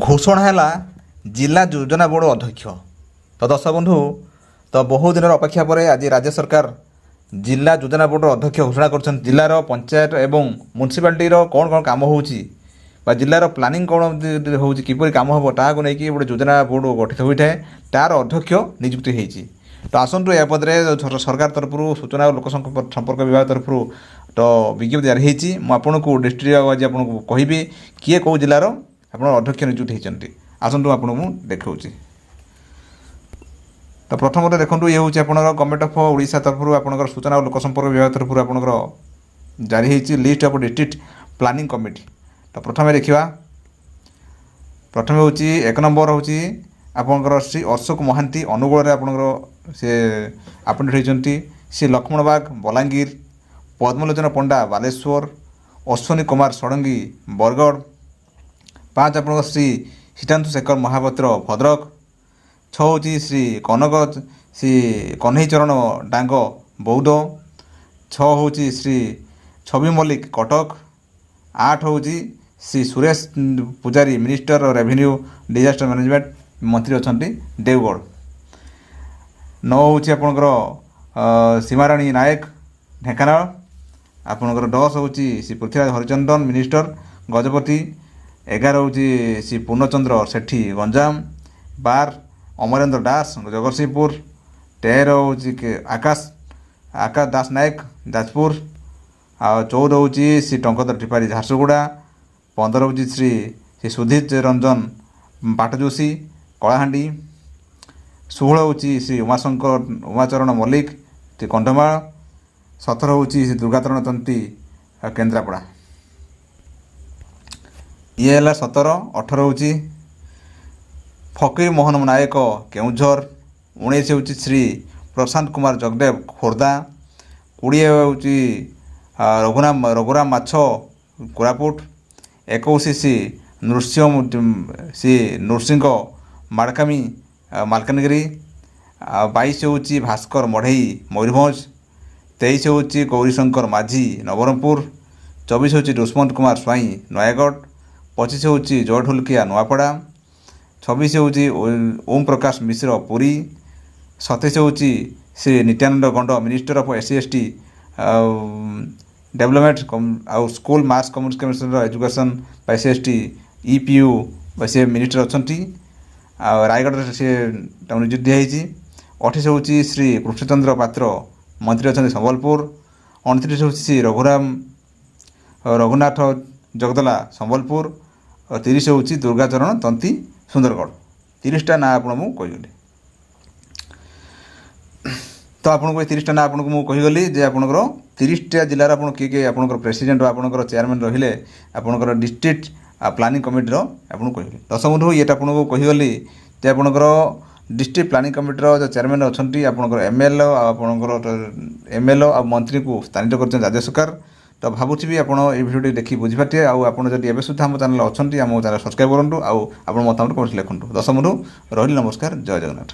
ଘୋଷଣା ହେଲା ଜିଲ୍ଲା ଯୋଜନା ବୋର୍ଡ଼ ଅଧ୍ୟକ୍ଷ। ତ ଦର୍ଶକ ବନ୍ଧୁ, ତ ବହୁ ଦିନର ଅପେକ୍ଷା ପରେ ଆଜି ରାଜ୍ୟ ସରକାର ଜିଲ୍ଲା ଯୋଜନା ବୋର୍ଡ଼ର ଅଧ୍ୟକ୍ଷ ଘୋଷଣା କରିଛନ୍ତି। ଜିଲ୍ଲାର ପଞ୍ଚାୟତ ଏବଂ ମ୍ୟୁନିସିପାଲିଟିର କ'ଣ କ'ଣ କାମ ହେଉଛି ବା ଜିଲ୍ଲାର ପ୍ଲାନିଂ କ'ଣ ହେଉଛି, କିପରି କାମ ହେବ ତାହାକୁ ନେଇକି ଗୋଟେ ଯୋଜନା ବୋର୍ଡ଼ ଗଠିତ ହୋଇଥାଏ, ତା'ର ଅଧ୍ୟକ୍ଷ ନିଯୁକ୍ତି ହୋଇଛି। ତ ଆସନ୍ତୁ ଏହା ପଦରେ ସରକାର ତରଫରୁ ସୂଚନା ଓ ଲୋକ ସମ୍ପର୍କ ବିଭାଗ ତରଫରୁ ତ ବିଜ୍ଞପ୍ତି ଜାରି ହୋଇଛି। ମୁଁ ଆପଣଙ୍କୁ ଡିଷ୍ଟ୍ରିକ୍ଟ ଆଜି ଆପଣଙ୍କୁ କହିବି କିଏ କେଉଁ ଜିଲ୍ଲାର ଆପଣ ଅଧ୍ୟକ୍ଷ ନିଯୁକ୍ତି ହୋଇଛନ୍ତି। ଆସନ୍ତୁ ଆପଣଙ୍କୁ ମୁଁ ଦେଖାଉଛି। ତ ପ୍ରଥମରେ ଦେଖନ୍ତୁ, ଇଏ ହେଉଛି ଆପଣଙ୍କର ଗଭର୍ଣ୍ଣମେଣ୍ଟ ଅଫ୍ ଓଡ଼ିଶା ତରଫରୁ ଆପଣଙ୍କର ସୂଚନା ଓ ଲୋକ ସମ୍ପର୍କ ବିଭାଗ ତରଫରୁ ଆପଣଙ୍କର ଜାରି ହୋଇଛି list of district planning committee. ତ ପ୍ରଥମେ ଦେଖିବା, ପ୍ରଥମେ ହେଉଛି 1 ନମ୍ବର ହେଉଛି ଆପଣଙ୍କର ଶ୍ରୀ ଅଶୋକ ମହାନ୍ତି ଅନୁଗୁଳରେ ଆପଣଙ୍କର ସେ ଆପଏଣ୍ଟ ହୋଇଛନ୍ତି। ଶ୍ରୀ ଲକ୍ଷ୍ମଣ ବାଗ ବଲାଙ୍ଗୀର, ପଦ୍ମଲୋଚନ ପଣ୍ଡା ବାଲେଶ୍ୱର, ଅଶ୍ୱିନୀ କୁମାର ଷଡ଼ଙ୍ଗୀ ବରଗଡ଼। 5 ଆପଣଙ୍କର ଶ୍ରୀ ସୀତାଂଶୁ ଶେଖର ମହାପାତ୍ର ଭଦ୍ରକ। 6 ହେଉଛି ଶ୍ରୀ ଶ୍ରୀ କହ୍ନେଇଚରଣ ଡାଙ୍ଗ ବୌଦ୍ଧ। 6 ହେଉଛି ଶ୍ରୀ ଛବି ମଲ୍ଲିକ କଟକ। 8 ହେଉଛି Shri Suresh Pujari minister revenue disaster management ମନ୍ତ୍ରୀ ଅଛନ୍ତି ଦେଓଗଡ଼। 9 ହେଉଛି ଆପଣଙ୍କର ସୀମାରାଣୀ ନାୟକ ଢେଙ୍କାନାଳ। ଆପଣଙ୍କର 10 ହେଉଛି ଶ୍ରୀ ପୃଥ୍ୱୀରାଜ ହରିଚନ୍ଦନ ମିନିଷ୍ଟର ଗଜପତି। 11 ହେଉଛି ଶ୍ରୀ ପୂର୍ଣ୍ଣଚନ୍ଦ୍ର ସେଠୀ ଗଞ୍ଜାମ। 12 ଅମରେନ୍ଦ୍ର ଦାସ ଜଗତସିଂହପୁର। 13 ହେଉଛି ଆକାଶ ଦାସ ନାୟକ ଯାଜପୁର। ଆଉ 14 ହେଉଛି ଶ୍ରୀ ଟଙ୍କଧର ତ୍ରିପାଠୀ ଝାରସୁଗୁଡ଼ା। 15 ହେଉଛି ଶ୍ରୀ ସୁଧୀର ରଞ୍ଜନ ପାଟଯୋଶୀ କଳାହାଣ୍ଡି। 16 ହେଉଛି ଶ୍ରୀ ଉମାଚରଣ ମଲ୍ଲିକ କନ୍ଧମାଳ। 17 ହେଉଛି ଶ୍ରୀ ଦୁର୍ଗାଚରଣ ତନ୍ତୀ କେନ୍ଦ୍ରାପଡ଼ା। ଇଏ ହେଲା 17। 18 ହେଉଛି ଫକୀର ମୋହନ ନାୟକ କେଉଁଝର। 19 ହେଉଛି ଶ୍ରୀ ପ୍ରଶାନ୍ତ କୁମାର ଜଗଦେବ ଖୋର୍ଦ୍ଧା। 20 ହେଉଛି ରଘୁରାମ ମାଛ କୋରାପୁଟ। 21 ଶ୍ରୀ ନୃସିଂହ ମାଡ଼କାମୀ ମାଲକାନଗିରି। 22 ହେଉଛି ଭାସ୍କର ମଢ଼େଇ ମୟୂରଭଞ୍ଜ। 23 ହେଉଛି ଗୌରୀଶଙ୍କର ମାଝୀ ନବରଙ୍ଗପୁର। 24 ହେଉଛି ଦୁଷ୍ମନ୍ତ କୁମାର ସ୍ୱାଇଁ ନୟାଗଡ଼। 25 ହେଉଛି ଜୟ ଢୋଲକିଆ ନୂଆପଡ଼ା। 26 ହେଉଛି ଓମ୍ ପ୍ରକାଶ ମିଶ୍ର ପୁରୀ। 27 ହେଉଛି ଶ୍ରୀ ନିତ୍ୟାନନ୍ଦ ଗଣ୍ଡ ମିନିଷ୍ଟର ଅଫ୍ SC/ST ଡେଭଲପମେଣ୍ଟ ଆଉ ସ୍କୁଲ ମାସ୍ କମ୍ୟୁନିକେସନର ଏଜୁକେସନ୍ ବା SC/ST EPU ବା ସେ ମିନିଷ୍ଟର ଅଛନ୍ତି। ଆଉ ରାୟଗଡ଼ରେ ସେ ତାଙ୍କୁ ନିଯୁକ୍ତି ଦିଆହେଇଛି। 28 ହେଉଛି ଶ୍ରୀ କୃଷ୍ଣଚନ୍ଦ୍ର ପାତ୍ର ମନ୍ତ୍ରୀ ଅଛନ୍ତି ସମ୍ବଲପୁର। 29 ହେଉଛି ଶ୍ରୀ ରଘୁନାଥ ଜଗଦଲା ସମ୍ବଲପୁର। ଆଉ 30 ହେଉଛି ଦୁର୍ଗାଚରଣ ତନ୍ତୀ ସୁନ୍ଦରଗଡ଼। 30ଟା ନାଁ ଆପଣଙ୍କୁ ମୁଁ କହିଗଲି। ତ ଆପଣଙ୍କୁ ଏ 30ଟା ନାଁ ଆପଣଙ୍କୁ ମୁଁ କହିଗଲି ଯେ ଆପଣଙ୍କର 30ଟା ଜିଲ୍ଲାର ଆପଣ କିଏ କିଏ ଆପଣଙ୍କର ପ୍ରେସିଡେଣ୍ଟ ବା ଆପଣଙ୍କର ଚେୟାରମ୍ୟାନ୍ ରହିଲେ ଆପଣଙ୍କର ଡିଷ୍ଟ୍ରିକ୍ଟ ପ୍ଲାନିଂ କମିଟିର ଆପଣଙ୍କୁ କହିଗଲି। ଦର୍ଶକ ବନ୍ଧୁ, ଇଏଟା ଆପଣଙ୍କୁ କହିଗଲି ଯେ ଆପଣଙ୍କର ଡିଷ୍ଟ୍ରିକ୍ଟ ପ୍ଲାନିଂ କମିଟିର ଯେଉଁ ଚେୟାରମ୍ୟାନ୍ ଅଛନ୍ତି ଆପଣଙ୍କର ML ଆଉ ଆପଣଙ୍କର MLO ଆଉ ମନ୍ତ୍ରୀଙ୍କୁ ସ୍ଥାନିତ କରିଛନ୍ତି ରାଜ୍ୟ ସରକାର। ତ ଭାବୁଥିବି ଆପଣ এই ଭିଡ଼ିଓଟି ଦେଖି ବୁଝିପାରିଥିବେ। ଆଉ ଆପଣ ଯଦି ଏବେ ସୁଦ୍ଧା ଆମ ଚ୍ୟାନେଲ ଅଛନ୍ତି ଆମ ଚ୍ୟାନେଲ ସବସ୍କ୍ରାଇବ୍ କରନ୍ତୁ ଆଉ ଆପଣ ମତାମତ କମେଣ୍ଟ ଲେଖନ୍ତୁ। ଦର୍ଶକ ବନ୍ଧୁ ରହିଲି, ନମସ୍କାର, ଜୟ ଜଗନ୍ନାଥ।